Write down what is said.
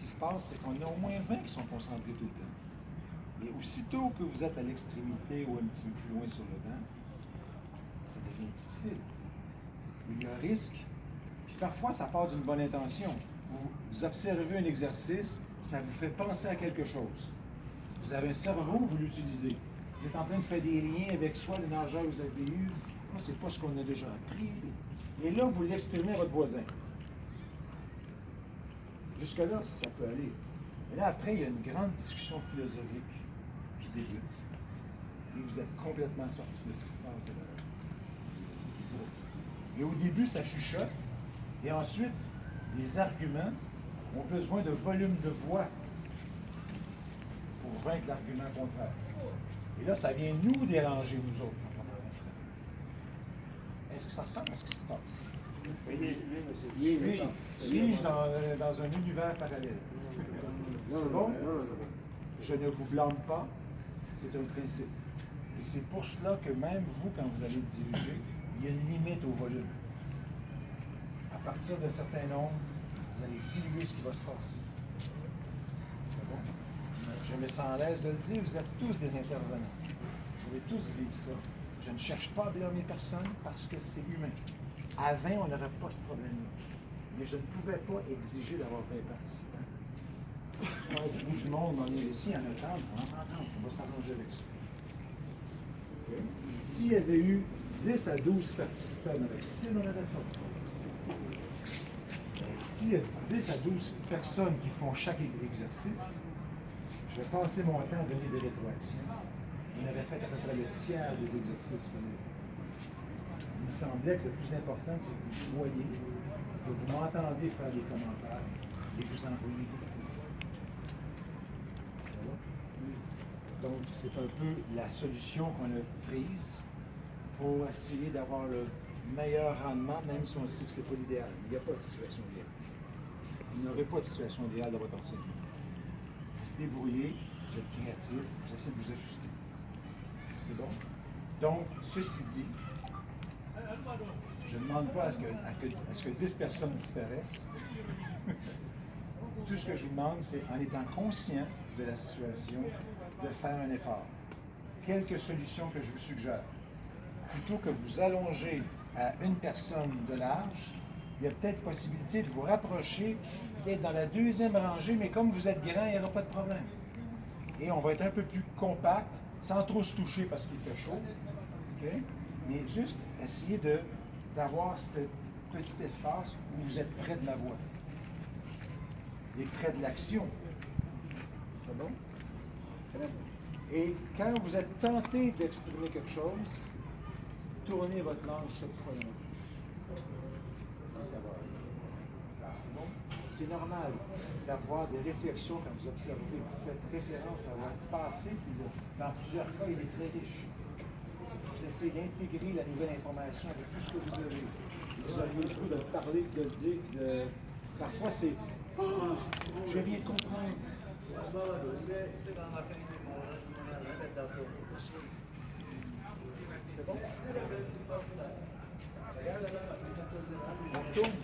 qui se passe, c'est qu'on a au moins 20 qui sont concentrés tout le temps. Et aussitôt que vous êtes à l'extrémité ou un petit peu plus loin sur le banc, ça devient difficile. Il y a un risque. Puis parfois, ça part d'une bonne intention. Vous observez un exercice, ça vous fait penser à quelque chose. Vous avez un cerveau, vous l'utilisez. Vous êtes en train de faire des liens avec soit le nageur que vous avez eu, c'est pas ce qu'on a déjà appris. Et là, vous l'exprimez à votre voisin. Jusque-là, ça peut aller. Mais là, après, il y a une grande discussion philosophique qui débute. Et vous êtes complètement sorti de ce qui se passe du groupe. Et au début, ça chuchote. Et ensuite, les arguments ont besoin de volume de voix pour vaincre l'argument contraire. Et là, ça vient nous déranger, nous autres, quand on est en train de travailler. Est-ce que ça ressemble à ce qui se passe? Suis-je dans un univers parallèle? C'est bon? Je ne vous blâme pas, c'est un principe. Et c'est pour cela que même vous, quand vous allez diriger, il y a une limite au volume. À partir d'un certain nombre, vous allez diluer ce qui va se passer. C'est bon? Je me sens à l'aise de le dire, vous êtes tous des intervenants. Vous pouvez tous vivre ça. Je ne cherche pas à blâmer personne parce que c'est humain. À 20, on n'aurait pas ce problème-là. Mais je ne pouvais pas exiger d'avoir 20 participants. Du bout du monde, on est ici, il y en a 30, on va s'arranger avec ça. Okay. S'il y avait eu 10 à 12 participants dans la piscine, on n'aurait pas. S'il y a 10 à 12 personnes qui font chaque exercice, je vais passer mon temps à donner des rétroactions. On avait fait à peu près le tiers des exercices. Il me semblait que le plus important, c'est que vous voyez, que vous m'entendez faire des commentaires et vous envoyez des photos. Ça va? Donc, c'est un peu la solution qu'on a prise pour essayer d'avoir le meilleur rendement, même si on sait que ce n'est pas l'idéal. Il n'y a pas de situation idéale. Vous n'aurez pas de situation idéale dans votre enseignement. Vous débrouillez, vous êtes créatif, vous essayez de vous ajuster. C'est bon? Donc, ceci dit, je ne demande pas à ce que 10 personnes disparaissent. Tout ce que je vous demande, c'est, en étant conscient de la situation, de faire un effort. Quelques solutions que je vous suggère. Plutôt que vous allonger à une personne de large, il y a peut-être possibilité de vous rapprocher, d'être dans la deuxième rangée, mais comme vous êtes grand, il n'y aura pas de problème. Et on va être un peu plus compact, sans trop se toucher parce qu'il fait chaud. Okay? Mais juste essayer d'avoir ce petit espace où vous êtes près de la voix. Et près de l'action. C'est bon? Et quand vous êtes tenté d'exprimer quelque chose, tournez votre langue 7 fois dans la bouche. Et ça va. C'est bon? C'est normal d'avoir des réflexions quand vous observez. Vous faites référence à votre passé, puis dans plusieurs cas, il est très riche. Vous essayez d'intégrer la nouvelle information avec tout ce que vous avez. Vous auriez le goût de parler, de le dire. Parfois, c'est « Oh, je viens de comprendre ». C'est bon? On tourne?